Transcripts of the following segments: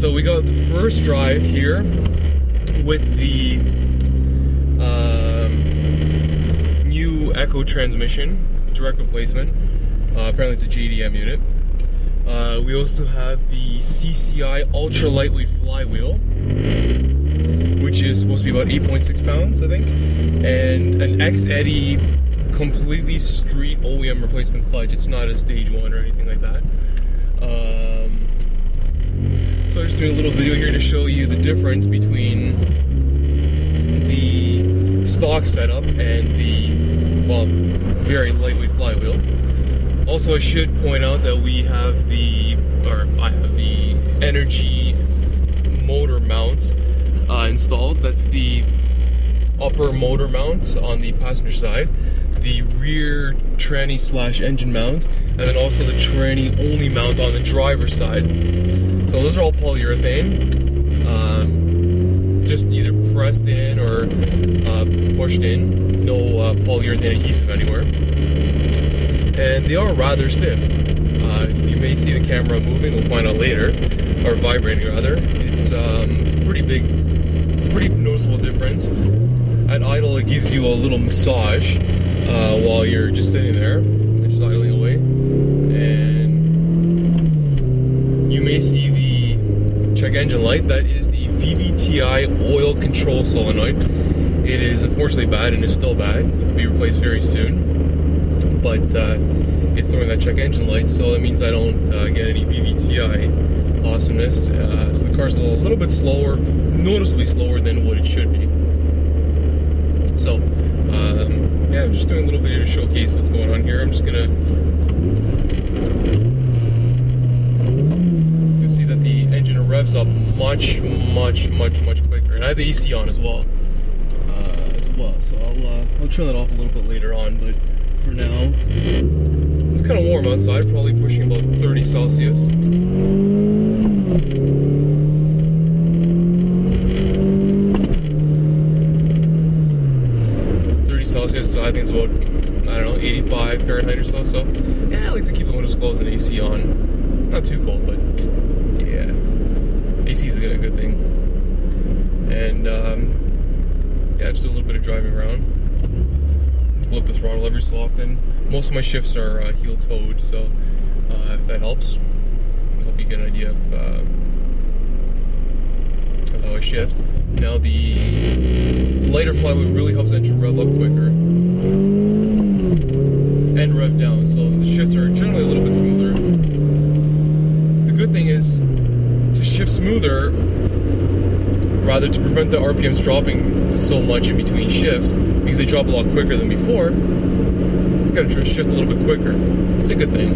So we got the first drive here with the new Echo transmission, direct replacement. Apparently it's a JDM unit. We also have the CCI ultra lightweight flywheel, which is supposed to be about 8.6 pounds, I think, and an X-Eddy completely street OEM replacement clutch. It's not a stage one or anything like that. So I'm just doing a little video here to show you the difference between the stock setup and the, well, very lightweight flywheel. Also, I should point out that we have I have the energy motor mounts installed. That's the upper motor mount on the passenger side, the rear tranny / engine mount, and then also the tranny only mount on the driver's side. So those are all polyurethane, just either pressed in or pushed in. No polyurethane adhesive anywhere, and they are rather stiff. You may see the camera moving. We'll find out later, or vibrating rather. It's a pretty noticeable difference. At idle, it gives you a little massage while you're just sitting there, just idling away. And you may see the check engine light. That is the VVTi oil control solenoid. It is unfortunately bad and is still bad. It will be replaced very soon. But it's throwing that check engine light, so that means I don't get any VVTi awesomeness. So the car's a little bit slower, noticeably slower than what it should be. So, yeah, I'm just doing a little video to showcase what's going on here. I'm just gonna you'll see that the engine revs up much quicker, and I have the AC on as well. So I'll turn that off a little bit later on, but for now, it's kind of warm outside, probably pushing about 30 Celsius. Celsius, so I think it's about, I don't know, 85 Fahrenheit or so. So yeah, I like to keep the windows closed and AC on. Not too cold, but yeah, AC is a good thing. And yeah, just do a little bit of driving around. Flip the throttle every so often. Most of my shifts are heel-toed, so if that helps, I'll help you get an idea of how I shift. Now the lighter flywheel really helps the engine rev up quicker and rev down, so the shifts are generally a little bit smoother. The good thing is to shift smoother, rather to prevent the RPMs dropping so much in between shifts, because they drop a lot quicker than before, you gotta shift a little bit quicker. It's a good thing.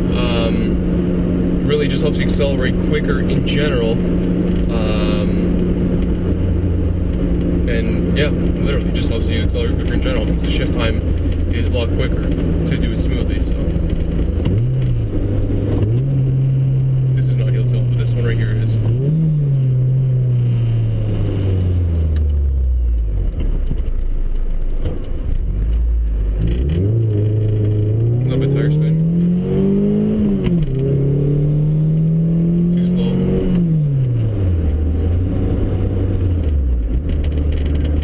It really just helps you accelerate quicker in general. And yeah, literally just helps you accelerate quicker in general, because the shift time is a lot quicker to do it smoothly. So this is not heel tilt, but this one right here is. A little bit tire spin. Too slow.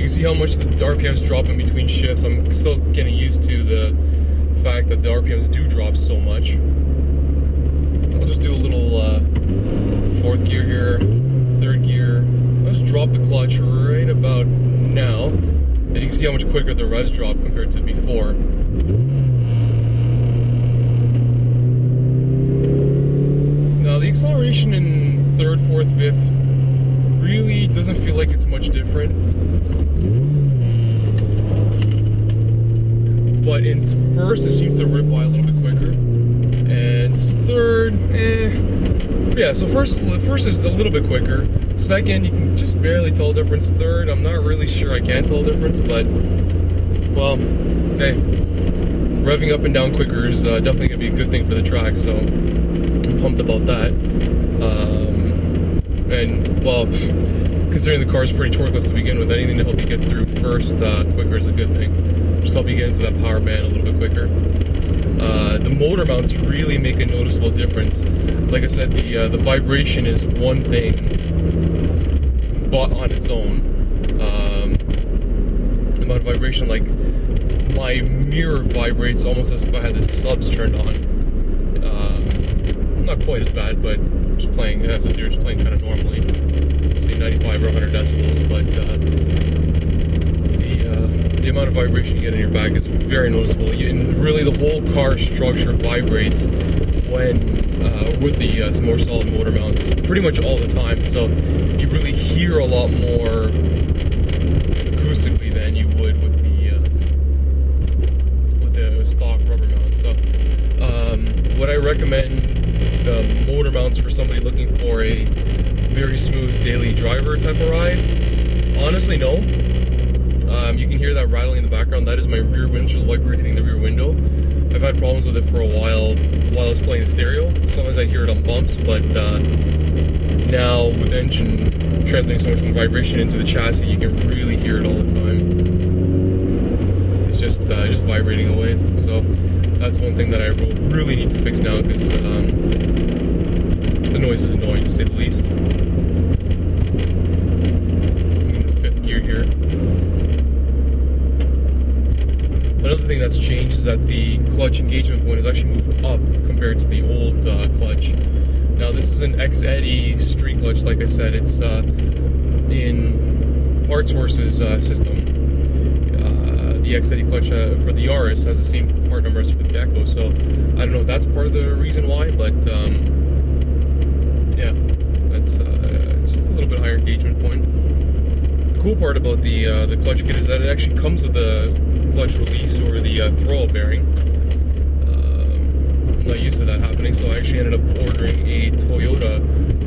See how much the RPMs drop in between shifts. I'm still getting used to the fact that the RPMs do drop so much. So I'll just do a little fourth gear here, third gear. I'll just drop the clutch right about now, and you can see how much quicker the revs drop compared to before. Now the acceleration in third, fourth, fifth really doesn't feel like it's much different. But in first, it seems to rip by a little bit quicker, and third, yeah. So first is a little bit quicker. Second, you can just barely tell the difference. Third, I'm not really sure I can tell the difference, but well, hey, revving up and down quicker is definitely gonna be a good thing for the track. So I'm pumped about that. And well, considering the car is pretty torqueless to begin with, anything to help you get through first quicker is a good thing. Just help you get into that power band a little bit quicker. The motor mounts really make a noticeable difference. Like I said, the vibration is one thing but on its own. The amount of vibration, like my mirror vibrates almost as if I had the subs turned on. Not quite as bad, but just playing as if you're just playing kind of normally, say 95 or 100 decibels. But the amount of vibration you get in your back is very noticeable. And really, the whole car structure vibrates when with the more solid motor mounts, pretty much all the time. So you really hear a lot more acoustically than you would with the stock rubber mount. So would I recommend the motor mounts for somebody looking for a very smooth daily driver type of ride? Honestly, no. You can hear that rattling in the background. That is my rear windshield wiper hitting the rear window. I've had problems with it for a while I was playing the stereo. Sometimes I hear it on bumps, but now with the engine translating so much more vibration into the chassis, you can really hear it all the time. It's just vibrating away. So that's one thing that I really need to fix now, because the noise is annoying, to say the least. I'm in the 5th gear here. Another thing that's changed is that the clutch engagement point has actually moved up compared to the old clutch. Now this is an X-Eddy street clutch, like I said. It's in PartsSource's system. The X-Eddy clutch for the Yaris has the same part number as for the Echo, so I don't know if that's part of the reason why, but yeah, that's just a little bit higher engagement point. The cool part about the clutch kit is that it actually comes with a clutch release or the throw bearing. I'm not used to that happening, so I actually ended up ordering a Toyota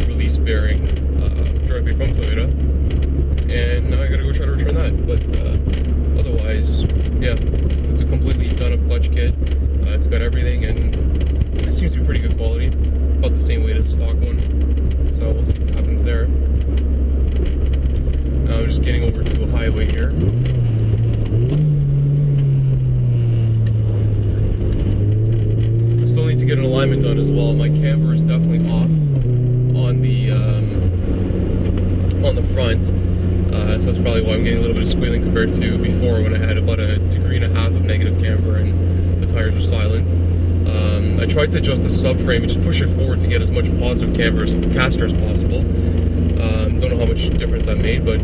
release bearing directly from Toyota, and now I gotta go try to return that. But otherwise, yeah, it's a completely done up clutch kit. It's got everything, and it seems to be pretty good quality, about the same weight as the stock one, so we'll see what happens there. Now I'm just getting over to a highway here. Still need to get an alignment done as well. My camber is definitely off on the front, so that's probably why I'm getting a little bit of squealing compared to before, when I had about 1.5 degrees of negative camber and the tires were silent. I tried to adjust the subframe and just push it forward to get as much positive caster as possible. Don't know how much difference that made, but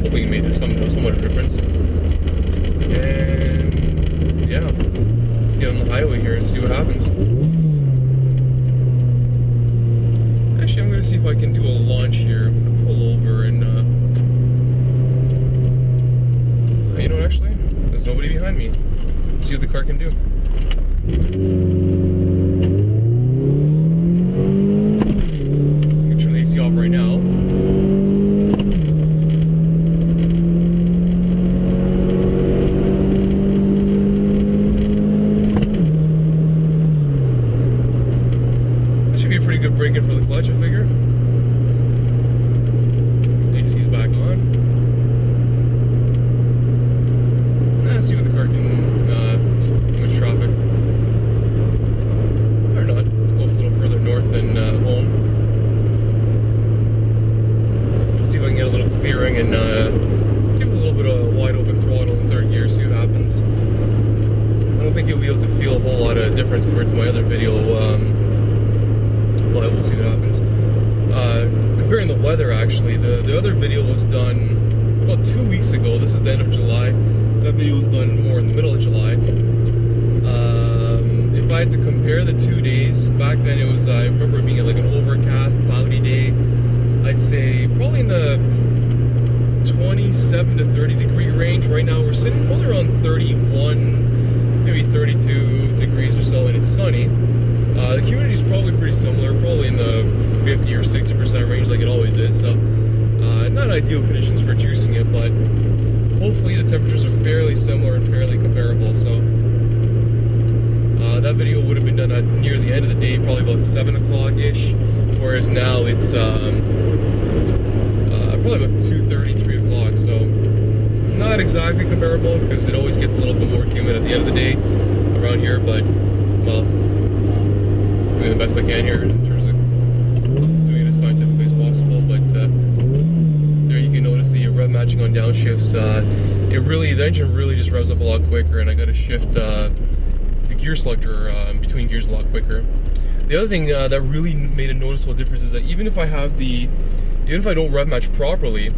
hoping it made somewhat of a difference. And yeah, let's get on the highway here and see what happens. Actually, I'm going to see if I can do a launch here. I'm going to pull over and you know what, actually, there's nobody behind me. Let's see what the car can do. You can turn the AC off right now. That should be a pretty good break-in for the clutch, I figure. AC is back on. Let's see what the car can, too much traffic. Or not, let's go a little further north than home. Let's see if I can get a little clearing and give it a little bit of wide open throttle in 3rd gear, see what happens. I don't think you'll be able to feel a whole lot of difference compared to my other video, but we'll see what happens. Comparing the weather, actually, the other video was done about 2 weeks ago. This is the end of July. That video was done more in the middle of July. If I had to compare the 2 days, back then it was, I remember it being like an overcast, cloudy day. I'd say probably in the 27 to 30 degree range. Right now we're sitting probably around 31, maybe 32 degrees or so, and it's sunny. The humidity is probably pretty similar, probably in the 50 or 60% range like it always is. So not ideal conditions for juicing it, but hopefully the temperatures are fairly similar and fairly comparable. So that video would have been done at near the end of the day, probably about 7 o'clock-ish, whereas now it's probably about 2:30, 3 o'clock. So not exactly comparable, because it always gets a little bit more humid at the end of the day around here, but well, doing the best I can here in terms of doing it as scientifically as possible. But matching on downshifts, the engine really just revs up a lot quicker, and I got to shift the gear selector between gears a lot quicker. The other thing that really made a noticeable difference is that even if I don't rev match properly,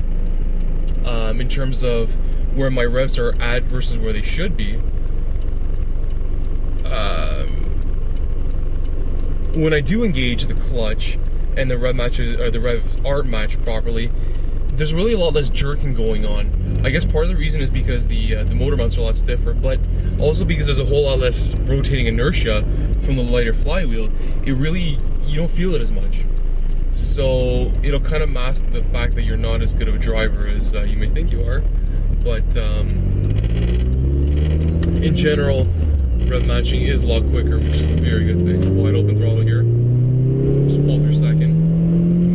in terms of where my revs are at versus where they should be, when I do engage the clutch and the rev matches or the revs aren't matched properly, there's really a lot less jerking going on. I guess part of the reason is because the motor mounts are a lot stiffer, but also because there's a whole lot less rotating inertia from the lighter flywheel. You don't feel it as much. So it'll kind of mask the fact that you're not as good of a driver as you may think you are. But in general, rev matching is a lot quicker, which is a very good thing. Wide open throttle here. Just pull through second.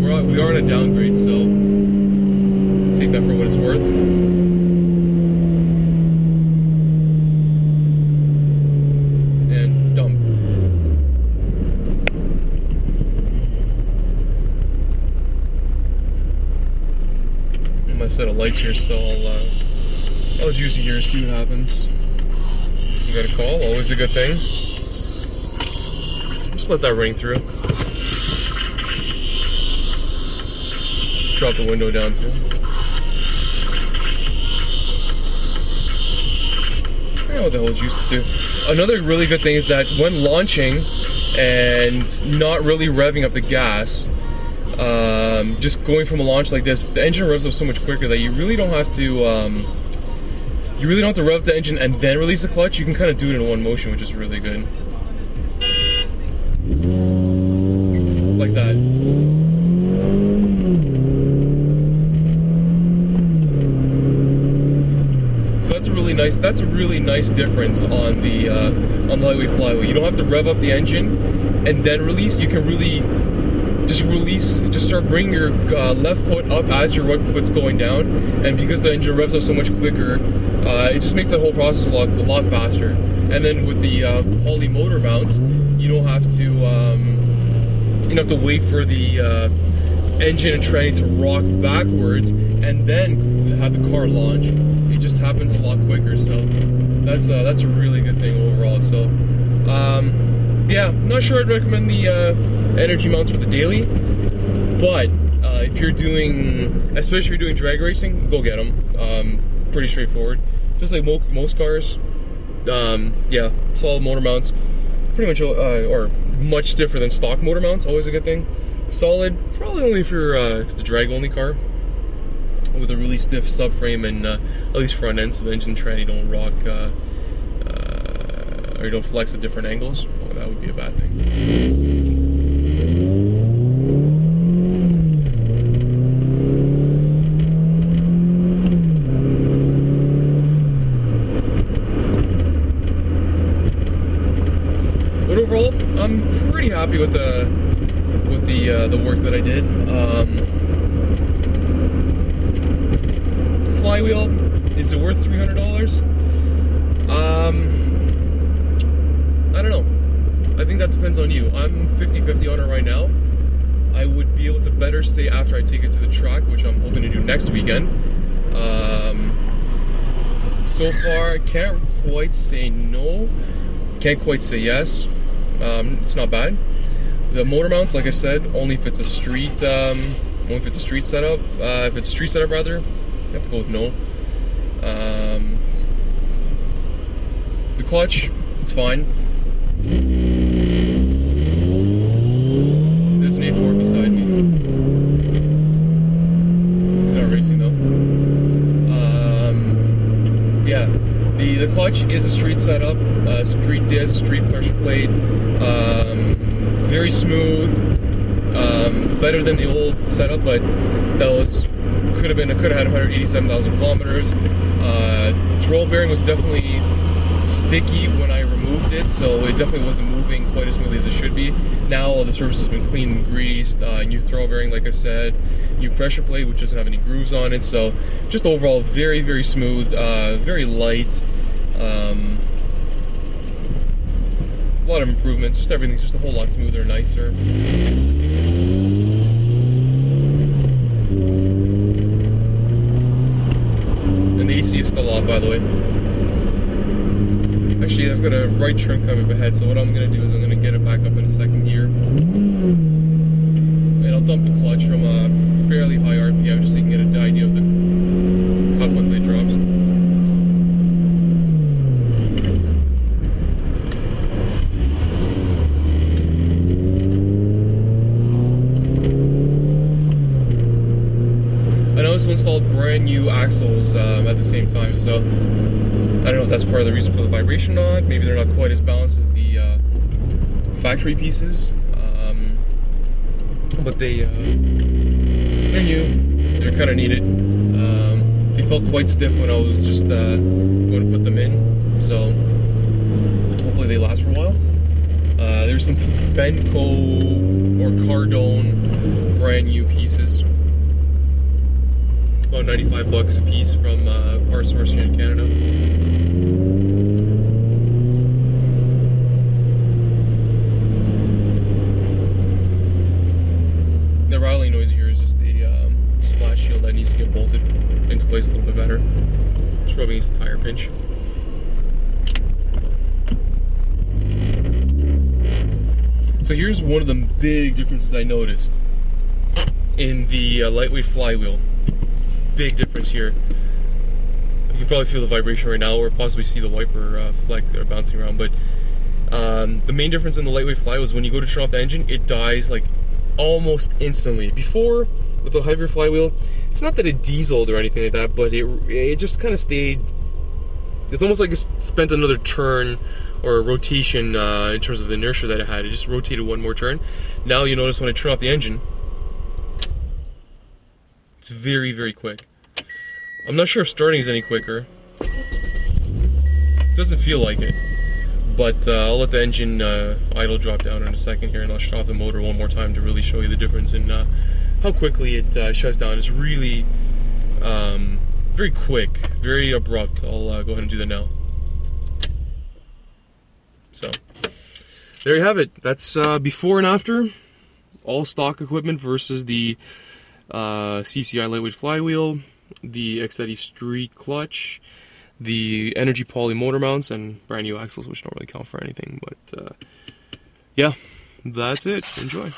We are on a downgrade, so take that for what it's worth. And dump. And my set of lights here, so I'll use it here, see what happens. You got a call, always a good thing. Just let that ring through. Drop the window down too. I don't know what the hell it's used to. Another really good thing is that when launching and not really revving up the gas, just going from a launch like this, the engine revs up so much quicker that you really don't have to rev the engine and then release the clutch. You can kind of do it in one motion, which is really good. Like that. So that's a really nice difference on the lightweight flywheel. You don't have to rev up the engine and then release. You can really just start bringing your left foot up as your right foot's going down, and because the engine revs up so much quicker, it just makes the whole process a lot faster. And then with the poly motor mounts, you don't have to wait for the engine and tranny to rock backwards and then have the car launch. It just happens a lot quicker, so that's a really good thing overall. So yeah, not sure I'd recommend the energy mounts for the daily, but if you're doing, especially if you're doing drag racing, go get them. Pretty straightforward, just like most cars. Yeah, solid motor mounts, pretty much, or much stiffer than stock motor mounts, always a good thing. Solid, probably only if you're it's a drag only car with a really stiff subframe and at least front end, so the engine tranny don't rock or you don't flex at different angles. Well, that would be a bad thing. But overall, I'm pretty happy with the work that I did. Flywheel, is it worth $300? I don't know. I think that depends on you. I'm 50-50 on it right now. I would be able to better say after I take it to the track, which I'm hoping to do next weekend. So far, I can't quite say no. Can't quite say yes. It's not bad. The motor mounts, like I said, only if it's a street setup. If it's a street setup, rather, I have to go with no. The clutch, it's fine. There's an A4 beside me. He's not racing though. Yeah, the clutch is a street setup, street disc, street pressure plate, very smooth, better than the old setup, but that could have had 187,000 kilometers. Roll bearing was definitely sticky when I removed it, so it definitely wasn't moving quite as smoothly as it should be. Now all the surface has been cleaned and greased, new throw bearing, like I said, new pressure plate which doesn't have any grooves on it, so just overall very, very smooth, very light. A lot of improvements, just everything's just a whole lot smoother and nicer. by the way. Actually, I've got a right turn coming up ahead, so what I'm going to do is I'm going to get it back up in second gear. And I'll dump the clutch from a fairly high RPM just so you can get an idea of how quickly it drops. I also installed brand new axles at the same time, so I don't know if that's part of the reason for the vibration or not. Maybe they're not quite as balanced as the factory pieces, but they're new. They're kind of needed. They felt quite stiff when I was just going to put them in, so hopefully they last for a while. There's some Benco or Cardone brand new pieces. About $95 a piece from Parts Source here in Canada. The rattling noise here is just the splash shield that needs to get bolted into place a little bit better. Just rubbing against the tire pinch. So here's one of the big differences I noticed in the lightweight flywheel. Big difference here. You can probably feel the vibration right now, or possibly see the wiper fleck that are bouncing around. But the main difference in the lightweight flywheel is when you go to turn off the engine, it dies like almost instantly. Before, with the heavier flywheel, it's not that it dieseled or anything like that, but it just kind of stayed. It's almost like it spent another turn or a rotation in terms of the inertia that it had. It just rotated one more turn. Now you notice when I turn off the engine, it's very, very quick. I'm not sure if starting is any quicker. It doesn't feel like it. But I'll let the engine idle drop down in a second here, and I'll shut off the motor one more time to really show you the difference in how quickly it shuts down. It's really very quick, very abrupt. I'll go ahead and do that now. So, there you have it. That's before and after. All stock equipment versus the CCI lightweight flywheel, the X-Eddy street clutch, the Energy Poly motor mounts, and brand new axles, which don't really count for anything. But yeah, that's it. Enjoy.